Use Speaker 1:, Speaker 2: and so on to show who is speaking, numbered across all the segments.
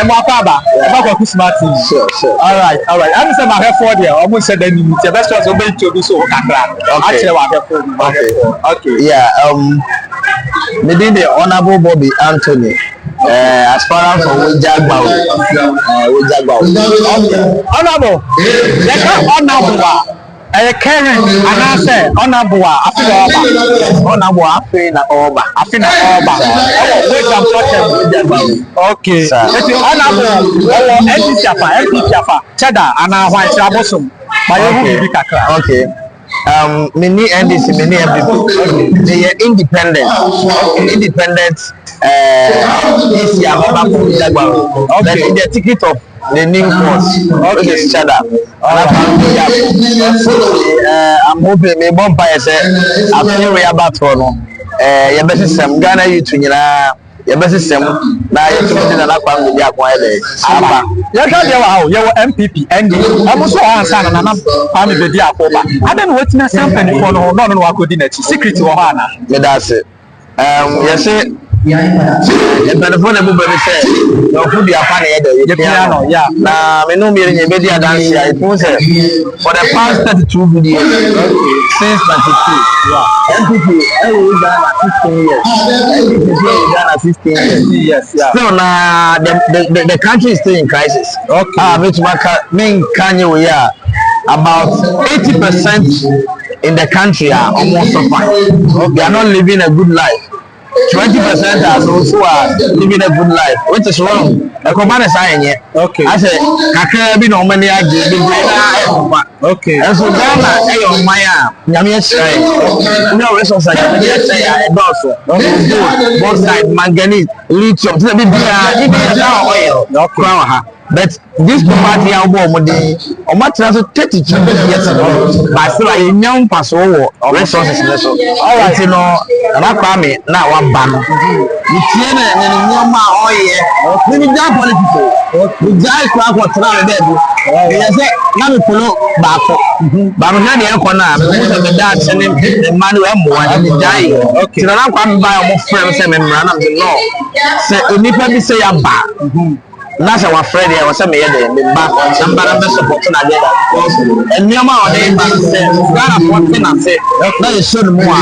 Speaker 1: Mwakaba, KwakuSmart.
Speaker 2: Sure.
Speaker 1: All right. I'm saying my for there. Almost said that the best was going to do so. Okay.
Speaker 2: Yeah. Maybe the Honorable Bobbie Anthony. As far as for Wejagba.
Speaker 1: Honorable. Honorable. Karen, and I say, Honorable, Honorable, okay. Honorable, Cheddar, and I want Trabosom.
Speaker 2: Okay. Many NDC, many NPP. They are independent. This year, okay. The ticket of the new force. Okay, Shatta. I'm hoping me bomb by say I'm very about for your best system. Ghana you to your best system. Now you're to the Lapang with your quiet.
Speaker 1: You're NPP and I'm also answer and I'm the dear Popa. I don't witness something for no one could in secret to Hana.
Speaker 2: That's it. Yes, it. The phone everybody said, no food be a funny piano. Yeah. Now, me no media dance here. It was for the past 32 years since 92. Yeah. NPP, we done 16 years. Yeah. So now the country is still in crisis. Okay. Which main Kanye we are about 80% in the country are almost suffering. They are not living a good life. 20% are those who are living a good life, which is wrong. The command is saying, okay. I say, Kakabi no money I give okay. And so Ghana, your Maya, Yamia say, no resources, I say, I also. Both sides, manganese, lithium, oil, no crown. But this party album, or much as 32 years ago, but still a young person resources. All right, you know, and I call me now one ban. You can't and oh yeah, maybe that political. We die crap or try to do. Yes, now we follow back. But I'm not the corner, the dad sending Emmanuel more and the die. Okay, so I'm coming by more friends and run up the law. Say, you need say I'm back. That's our friend here. Was a me the back on some best supporting agenda. And me ma on the back say, Ghana working and say, that is so more.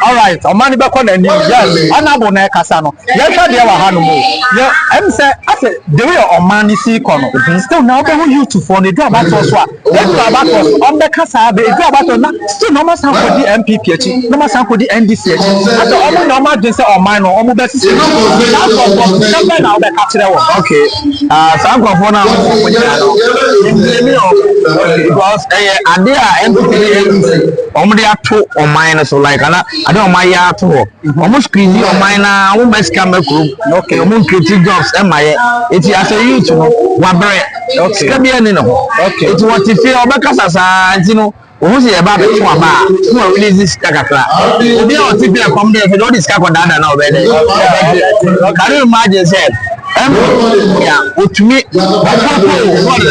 Speaker 1: All right, on money back on the new yes. Honorable Casano. Yes, there were Hanumo. Yeah, I'm say, I said, the way on money see corner. Still now, they you to phone the job at us. Let's go about us on the Casa, the job at still no more sound for the NPP, no more sound for the NDC. At the only normal just on mine or almost best. Something now that capture.
Speaker 2: Okay, some of one because and they are NPP only are two or minus so like I don't my yard to almost crazy or minor almost camera group. Okay, almost creative jobs and my it's as a YouTube one bread. Okay, okay, it's what you feel because you know. Who's the about it? Who release this Kakaka? They are typically come there for all this Kakadana now. Can you imagine, said? Yeah, with me, the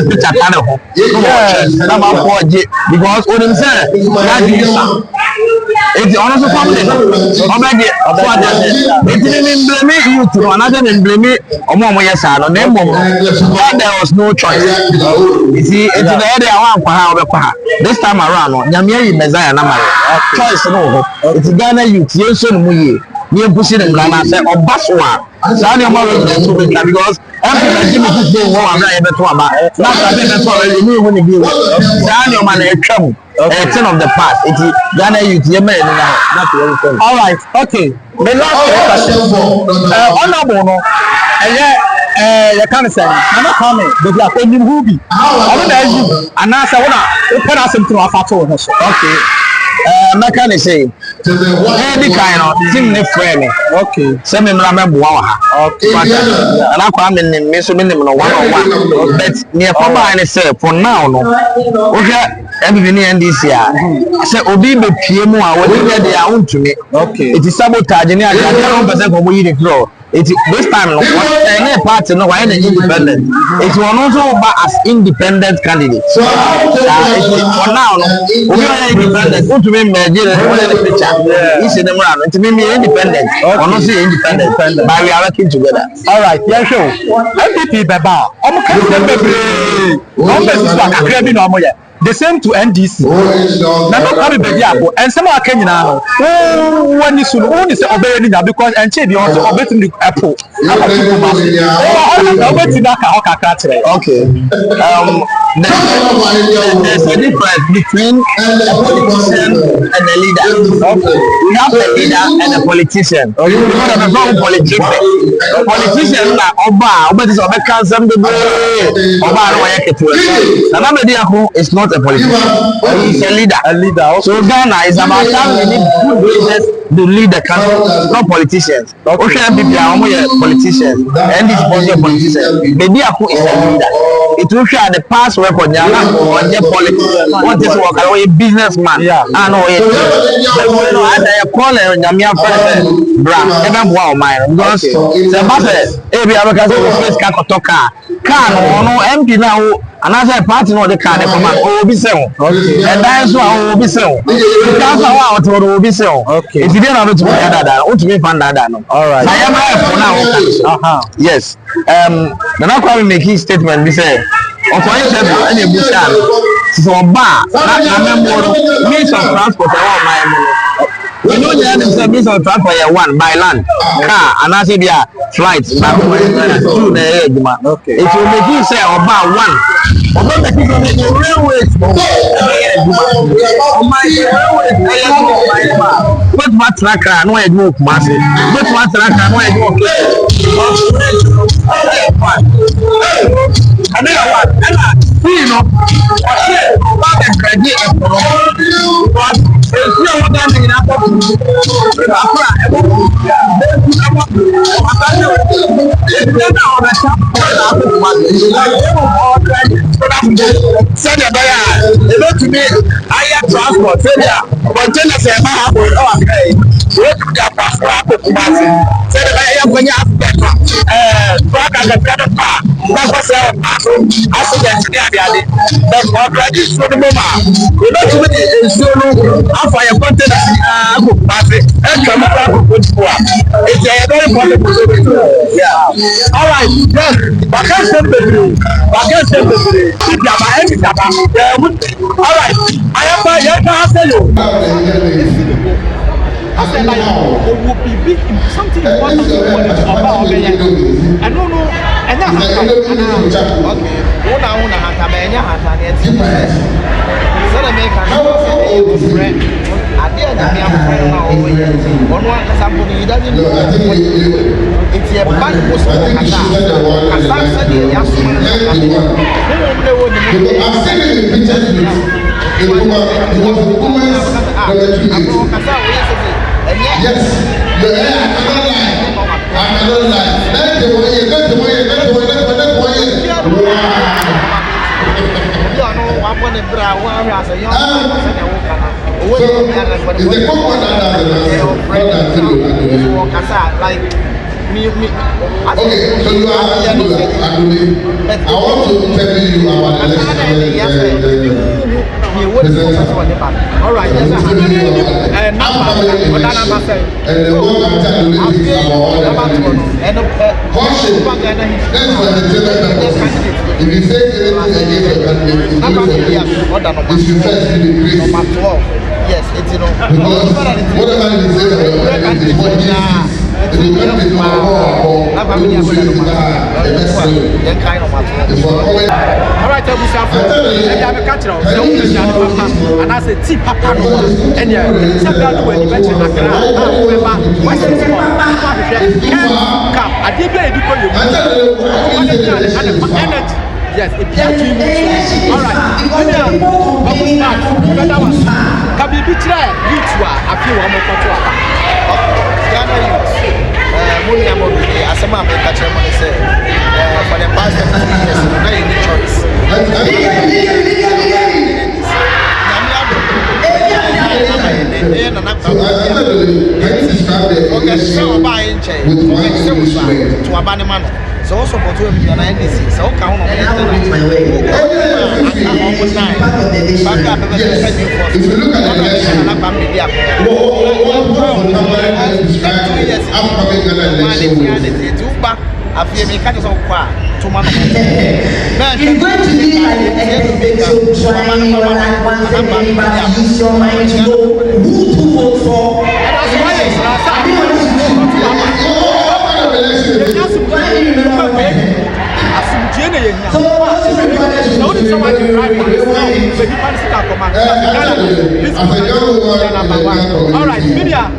Speaker 2: picture because what him said, it's honest family. It didn't blame you to another than blame me or more. Yes, I don't know. There was no choice. You see, it's the area I want this time around. Yamia Messiah choice. No, it's Ghana youth. Yes, you push it in Ghana or Baswa. Because every this day, I'm not able to about. Not that you when you Daniel man a trouble. A 10 of the past. It's Ghana youth. All right, okay. The last question. Honorable, you can't say, I'm not coming, but you are paying Ruby. I don't know you. And now I want to put us into a photo. Okay. I can't say, any kind of thing, friend. Okay. Send me remember wow. Okay. And I come in Miss Minimum 101. But near Papa and say for now, no. Okay. Every NDC. I said, Obi be PMO, I will get their own to me. Okay. It is sabotage, and I don't know from where you grow. this time no any party no why independent. It will also be as independent candidate. For now no we are independent. Who to me Nigeria the picture. Is in the man to me independent. Or not say independent. But we are working together.
Speaker 1: All right, yeah, sure. NPP beba. The same to NDC. Now, not coming back and some are Kenyan. Oh, when you soon only say obey because and change the obeying the apple.
Speaker 2: Okay. There's a difference between a politician and a leader. We have a leader and a politician. You have a wrong politician. A politician like Oba is Oba Council. It's not a politician. He's a leader. So Ghana is about time we need good leaders to lead the country, not politicians. Ocean people are politicians, and this is a politician. Maybe Aku is a leader. It will show the past record. They are politics. What is work? A businessman. Yeah. I know it. I call it Nyamia president. Bra. Even wow, my because the matter. Every other person will face car. Car no MP now. Another party no the car they come out be sell. And that's why be sell. Because I want to be sell. Okay. If you don't know to that, want to be fan that no. All right. I am for now. Yes. The now come making statement be say operation any busan. So bar na means of transport my you know the means of transport one by land, car, and I say their flights. Okay. It will make you say about one. About the railways. But what tracker? No, I do massive. But what tracker? No, I do and then what? You know, what the credit but it's not what in Apple. Send a buyer to me. I have transport. Send ya. But tell us about okay. What the passport? Send a buyer when you have better. Track and the better car. That's what's up. I suggest but already for the moment. We don't really solo. After your content, and come up with it's a very important. Yeah. All right. Yes. I can't send the all right. I am by your I said like it would be big something important about I don't know and now okay una hakamenya hatania so the make an friend I did a friend now one somebody doesn't know it's a bad post I said yes yes, another line. That's the way. You know, I'm going to brow. Okay, so you are I want to tell you about the election. All right, yes, and now caution. If you say anything against your candidate, you should first be the yes, it's because whatever you say about the candidate if you can't be doing
Speaker 1: all right, tell me something. I have a catcher, and I said, T Papa, and yeah, sometimes when you mention Accra, I did very good for you. Yes, it can't be. All right, can be betrayed. You two are a few more as a man, for the past 15 years, no any choice.
Speaker 3: to abandon man. So also for 2 million NDC. So count on
Speaker 4: If you look at the election, upcoming election.
Speaker 3: It's
Speaker 5: going to be like an epic so trying your life once again, but use your mind to know who to vote for.
Speaker 1: All right, media.